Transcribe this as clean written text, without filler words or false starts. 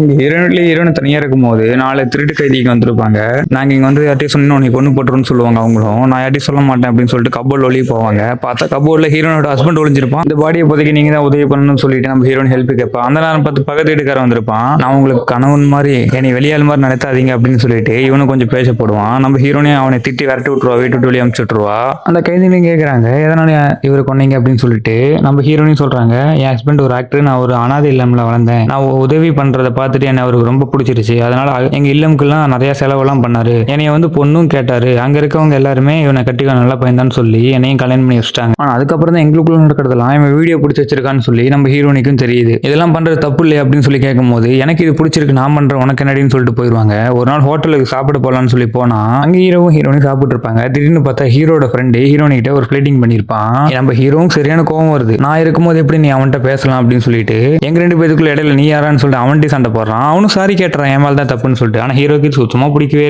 இங்க ஹீரோனு தனியா இருக்கும்போது 4 திருட்டு கைதிக்கு வந்திருப்பாங்க. நாங்க இங்க வந்து யார்ட்டையும் சொன்னோம் உன்னை கொன்னு போட்டுருன்னு சொல்லுவாங்க அவங்களும். நான் யார்ட்டையும் சொல்ல மாட்டேன் அப்படின்னு சொல்லிட்டு கபோர்ட்ல ஒளிய போவாங்க. பார்த்தா கபோர்ட்ல ஹீரோனோட ஹஸ்பண்ட் ஒளிஞ்சிருப்பான். இந்த பாடியை இப்போதைக்கு நீங்க தான் உதவி பண்ணணும்னு சொல்லிட்டு நம்ம ஹீரோன் ஹெல்ப் கேட்பான். அந்த நேரம் பார்த்து பக்கத்து வீட்டுக்காரன் வந்திருப்பான். நான் உங்களுக்கு கணவன் மாதிரி என்னை வெளியாள் மாதிரி நடத்தாதீங்க அப்படின்னு சொல்லிட்டு இவனும் கொஞ்சம் பேச போடுவான். நம்ம ஹீரோனே அவனை திட்டி விரட்டி விட்டுருவா, வீட்டு விட்டு வெளியே அனுப்பிச்சு விட்டுருவா. அந்த கைதிலையும் கேட்கறாங்க எதனால இவரை கொன்னீங்க அப்படின்னு சொல்லிட்டு நம்ம ஹீரோனையும் சொல்றாங்க என் ஹஸ்பண்ட் ஒரு ஆக்டர், நான் ஒரு அனாதை இல்லம்ல வளர்ந்தேன், நான் உதவி பண்றதை பார்த்துட்டு என்ன அவருக்கு ரொம்ப பிடிச்சிருச்சு, அதனால எங்க இல்லமுக்கெல்லாம் நிறைய செலவெல்லாம் பண்ணாரு, என்னைய வந்து பொண்ணும் கேட்டாரு, அங்க இருக்கவங்க எல்லாருமே இவனை கட்டிக்க நல்லா பயந்தான்னு சொல்லி என்னையும் கல்யாணம் பண்ணி வச்சுட்டாங்க. ஆனா அதுக்கப்புறம் தான் எங்களுக்குள்ள நடக்கிறதெல்லாம் இவன் வீடியோ பிடிச்சி வச்சிருக்கான்னு சொல்லி நம்ம ஹீரோனிக்கும் தெரியுது. இதெல்லாம் பண்றது தப்பு இல்லையா அப்படின்னு சொல்லி கேட்கும்போது எனக்கு இது பிடிச்சிருக்கு நான் பண்றேன் உனக்கு என்னடின்னு சொல்லிட்டு போயிருவாங்க. ஒரு நாள் ஹோட்டலுக்கு சாப்பிட போலான்னு சொல்லி போனா அங்க ஹீரோவும் ஹீரோனும் சாப்பிட்டு இருப்பாங்க. திடீர்னு பார்த்தா ஹீரோட ஃப்ரெண்டு ஹீரோனி கிட்ட ஒரு ஃபிளேட்டிங் பண்ணிருப்பான். நம்ம ஹீரோவும் சரியான கோவம் வருது, நான் இருக்கும்போது எப்படி நீ அவன்கிட்ட பேசலாம் அப்படின்னு சொல்லிட்டு எங்க 2 பேருக்குள்ள இடையில நீ யாரான்னு சொல்லிட்டு அவன்கிட்ட சண்டை போடுறான். அவனும் சாரி கேட்டுறான் என் மேல தான் தப்புன்னு சொல்லிட்டு. ஆனா ஹீரோக்கு சுத்தமா பிடிக்கவே இல்லை.